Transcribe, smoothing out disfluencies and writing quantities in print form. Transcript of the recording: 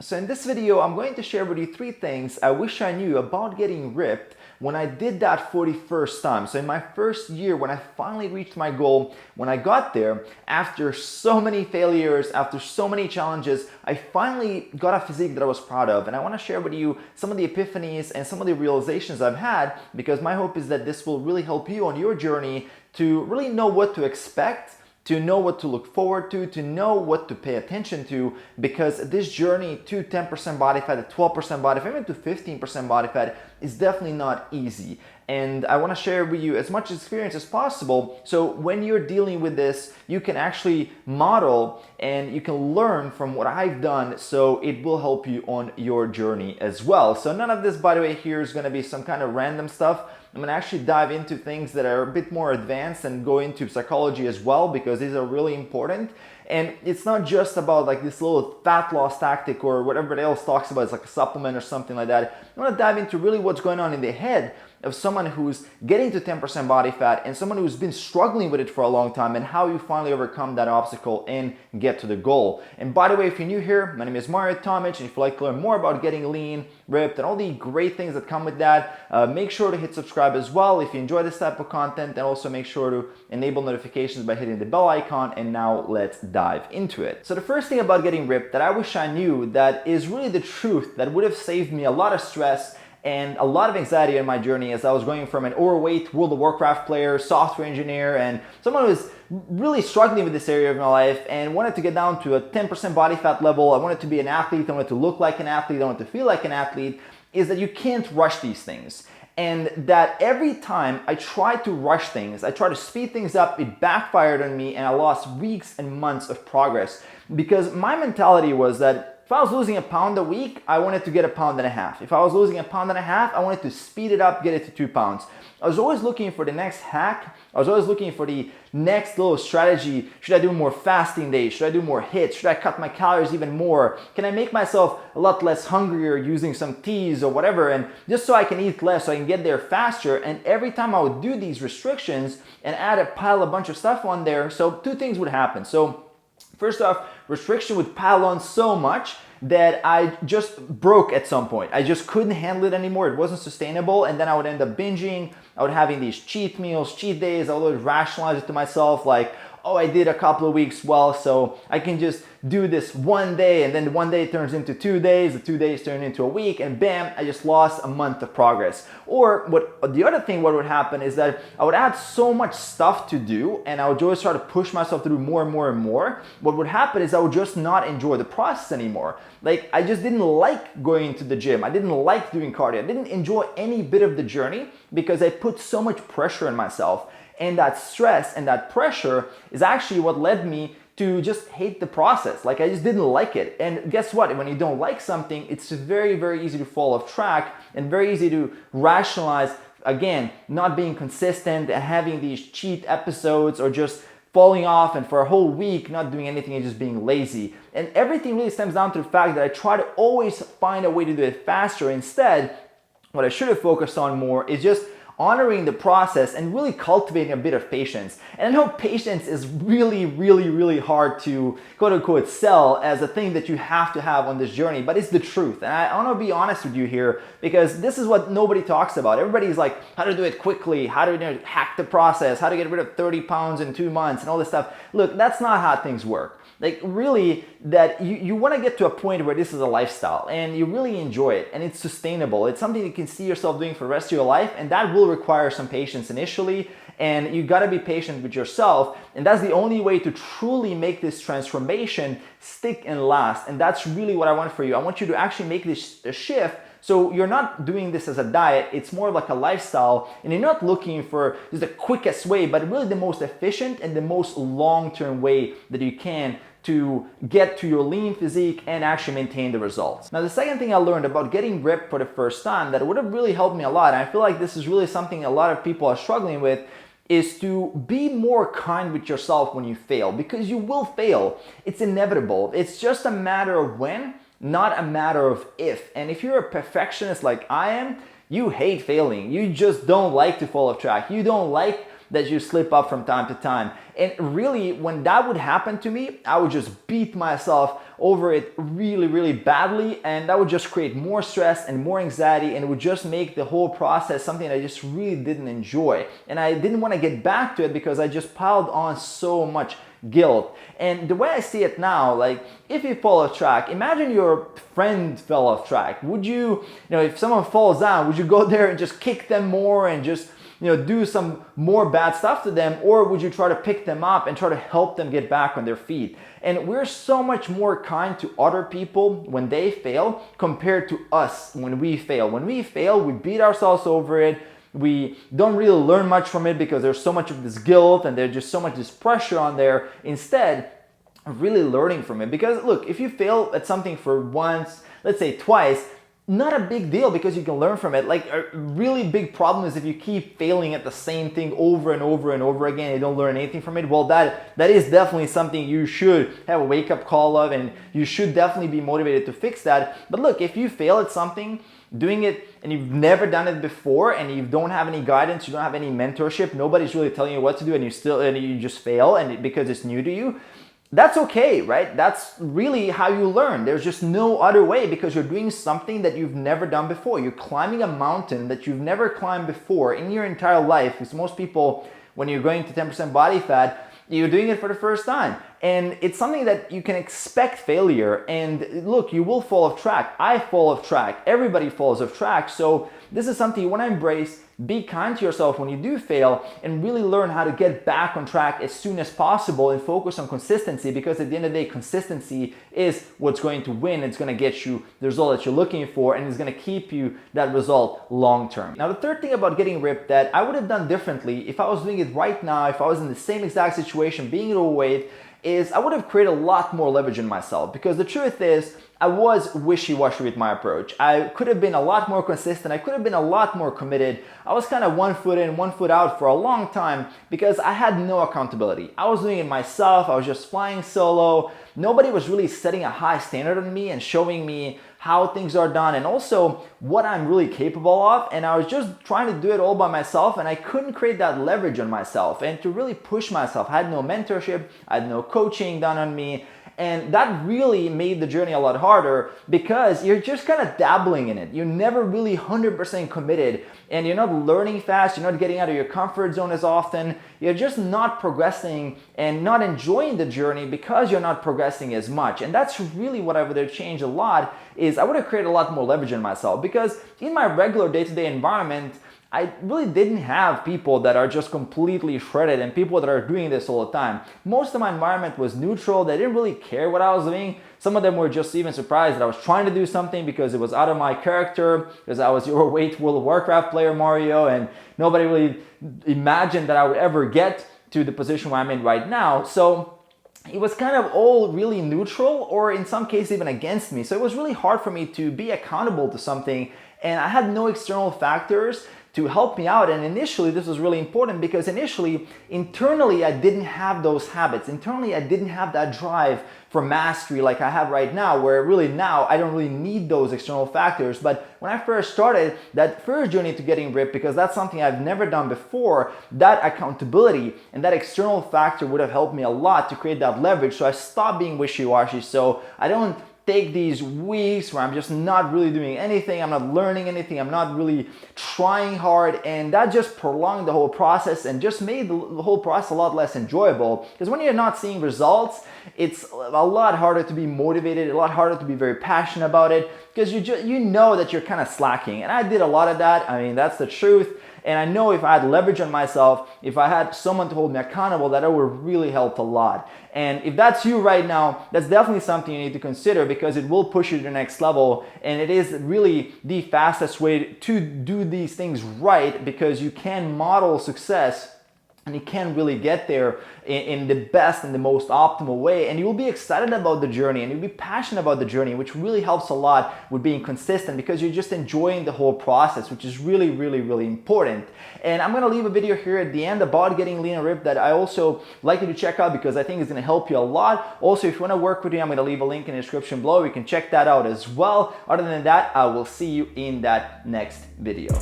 So in this video, I'm going to share with you 3 things I wish I knew about getting ripped when I did that for the first time. So in my first year, when I finally reached my goal, when I got there, after so many failures, after so many challenges, I finally got a physique that I was proud of. And I want to share with you some of the epiphanies and some of the realizations I've had, because my hope is that this will really help you on your journey to really know what to expect, to know what to look forward to know what to pay attention to, because this journey to 10% body fat, to 12% body fat, even to 15% body fat is definitely not easy. And I want to share with you as much experience as possible, so when you're dealing with this, you can actually model and you can learn from what I've done, so it will help you on your journey as well. So none of this, by the way, here is going to be some kind of random stuff. I'm going to actually dive into things that are a bit more advanced and go into psychology as well, because these are really important. And it's not just about like this little fat loss tactic or whatever else talks about, it's like a supplement or something like that. I want to dive into really what's going on in the head of someone who's getting to 10% body fat and someone who's been struggling with it for a long time, and how you finally overcome that obstacle and get to the goal. And by the way, if you're new here, my name is Mario Tomic, and if you'd like to learn more about getting lean, ripped, and all the great things that come with that, make sure to hit subscribe as well if you enjoy this type of content, and also make sure to enable notifications by hitting the bell icon. And now let's dive into it. So the first thing about getting ripped that I wish I knew, that is really the truth, that would have saved me a lot of stress and a lot of anxiety in my journey, as I was going from an overweight World of Warcraft player, software engineer, and someone who was really struggling with this area of my life and wanted to get down to a 10% body fat level. I wanted to be an athlete, I wanted to look like an athlete, I wanted to feel like an athlete, is that you can't rush these things. And that every time I tried to rush things, I tried to speed things up, it backfired on me, and I lost weeks and months of progress. Because my mentality was that if I was losing a pound a week, I wanted to get a pound and a half. If I was losing a pound and a half, I wanted to speed it up, get it to 2 pounds. I was always looking for the next hack. I was always looking for the next little strategy. Should I do more fasting days? Should I do more hits? Should I cut my calories even more? Can I make myself a lot less hungrier using some teas or whatever? And just so I can eat less, so I can get there faster. And every time I would do these restrictions and add a bunch of stuff on there, so 2 things would happen. So first off, restriction would pile on so much that I just broke at some point. I just couldn't handle it anymore. It wasn't sustainable. And then I would end up binging. I would having these cheat meals, cheat days. I would rationalize it to myself like, oh, I did a couple of weeks well, so I can just do this one day, and then one day turns into 2 days, the 2 days turn into a week, and bam, I just lost a month of progress. Or the other thing, what would happen is that I would add so much stuff to do, and I would always try to push myself to do more and more and more. What would happen is I would just not enjoy the process anymore. Like, I just didn't like going to the gym. I didn't like doing cardio. I didn't enjoy any bit of the journey because I put so much pressure on myself. And that stress and that pressure is actually what led me to just hate the process. Like, I just didn't like it. And guess what? When you don't like something, it's very, very easy to fall off track and very easy to rationalize, again, not being consistent and having these cheat episodes, or just falling off and for a whole week not doing anything and just being lazy. And everything really stems down to the fact that I try to always find a way to do it faster. Instead, what I should have focused on more is just honoring the process and really cultivating a bit of patience. And I know patience is really, really, really hard to quote unquote sell as a thing that you have to have on this journey, but it's the truth. And I want to be honest with you here, because this is what nobody talks about. Everybody's like, how to do it quickly, how to hack the process, how to get rid of 30 pounds in 2 months and all this stuff. Look, that's not how things work. Like, really, that you want to get to a point where this is a lifestyle and you really enjoy it and it's sustainable. It's something you can see yourself doing for the rest of your life, and that will require some patience initially, and you got to be patient with yourself, and that's the only way to truly make this transformation stick and last. And that's really what I want for you. I want you to actually make this a shift. So you're not doing this as a diet, it's more like a lifestyle, and you're not looking for just the quickest way, but really the most efficient and the most long-term way that you can to get to your lean physique and actually maintain the results. Now, the second thing I learned about getting ripped for the first time that would have really helped me a lot, and I feel like this is really something a lot of people are struggling with, is to be more kind with yourself when you fail, because you will fail. It's inevitable. It's just a matter of when, not a matter of if. And if you're a perfectionist like I am, you hate failing. You just don't like to fall off track. You don't like that you slip up from time to time. And really, when that would happen to me, I would just beat myself over it really, really badly, and that would just create more stress and more anxiety, and it would just make the whole process something I just really didn't enjoy. And I didn't want to get back to it because I just piled on so much guilt. And the way I see it now, like if you fall off track, imagine your friend fell off track. Would you, if someone falls down, would you go there and just kick them more and just do some more bad stuff to them, or would you try to pick them up and try to help them get back on their feet? And we're so much more kind to other people when they fail compared to us when we fail. When we fail, we beat ourselves over it. We don't really learn much from it because there's so much of this guilt and there's just so much this pressure on there, instead of really learning from it. Because look, if you fail at something for once, let's say twice, not a big deal because you can learn from it. Like a really big problem is if you keep failing at the same thing over and over and over again, you don't learn anything from it. Well, that is definitely something you should have a wake-up call of, and you should definitely be motivated to fix that. But look, if you fail at something, doing it, and you've never done it before, and you don't have any guidance, you don't have any mentorship, nobody's really telling you what to do, and you just fail, and because it's new to you, that's okay, right? That's really how you learn. There's just no other way, because you're doing something that you've never done before. You're climbing a mountain that you've never climbed before in your entire life. Because most people, when you're going to 10% body fat, you're doing it for the first time. And it's something that you can expect failure. And look, you will fall off track. I fall off track. Everybody falls off track. So this is something you want to embrace. Be kind to yourself when you do fail, and really learn how to get back on track as soon as possible, and focus on consistency, because at the end of the day, consistency is what's going to win. It's going to get you the result that you're looking for, and it's going to keep you that result long term. Now, the third thing about getting ripped that I would have done differently if I was doing it right now, if I was in the same exact situation, being overweight, is I would have created a lot more leverage in myself. Because the truth is, I was wishy-washy with my approach. I could have been a lot more consistent. I could have been a lot more committed. I was kind of 1 foot in, 1 foot out for a long time because I had no accountability. I was doing it myself. I was just flying solo. Nobody was really setting a high standard on me and showing me how things are done and also what I'm really capable of. And I was just trying to do it all by myself, and I couldn't create that leverage on myself and to really push myself. I had no mentorship. I had no coaching done on me. And that really made the journey a lot harder because you're just kind of dabbling in it. You're never really 100% committed, and you're not learning fast. You're not getting out of your comfort zone as often. You're just not progressing and not enjoying the journey because you're not progressing as much. And that's really what I would have changed a lot, is I would have created a lot more leverage in myself, because in my regular day-to-day environment, I really didn't have people that are just completely shredded and people that are doing this all the time. Most of my environment was neutral. They didn't really care what I was doing. Some of them were just even surprised that I was trying to do something because it was out of my character, because I was the overweight World of Warcraft player Mario, and nobody really imagined that I would ever get to the position where I'm in right now. So it was kind of all really neutral, or in some cases even against me. So it was really hard for me to be accountable to something, and I had no external factors to help me out. And initially, this was really important because internally, I didn't have those habits. Internally, I didn't have that drive for mastery like I have right now, where really now I don't really need those external factors. But when I first started that first journey to getting ripped, because that's something I've never done before, that accountability and that external factor would have helped me a lot to create that leverage. So I stopped being wishy-washy. So I don't take these weeks where I'm just not really doing anything, I'm not learning anything, I'm not really trying hard, and that just prolonged the whole process and just made the whole process a lot less enjoyable. Because when you're not seeing results, it's a lot harder to be motivated, a lot harder to be very passionate about it, because you know that you're kind of slacking. And I did a lot of that. I mean, that's the truth. And I know if I had leverage on myself, if I had someone to hold me accountable, that would really help a lot. And if that's you right now, that's definitely something you need to consider, because it will push you to the next level. And it is really the fastest way to do these things right, because you can model success and you can really get there in the best and the most optimal way. And you will be excited about the journey, and you'll be passionate about the journey, which really helps a lot with being consistent, because you're just enjoying the whole process, which is really, really, really important. And I'm gonna leave a video here at the end about getting lean and ripped that I also like you to check out, because I think it's gonna help you a lot. Also, if you wanna work with me, I'm gonna leave a link in the description below. You can check that out as well. Other than that, I will see you in that next video.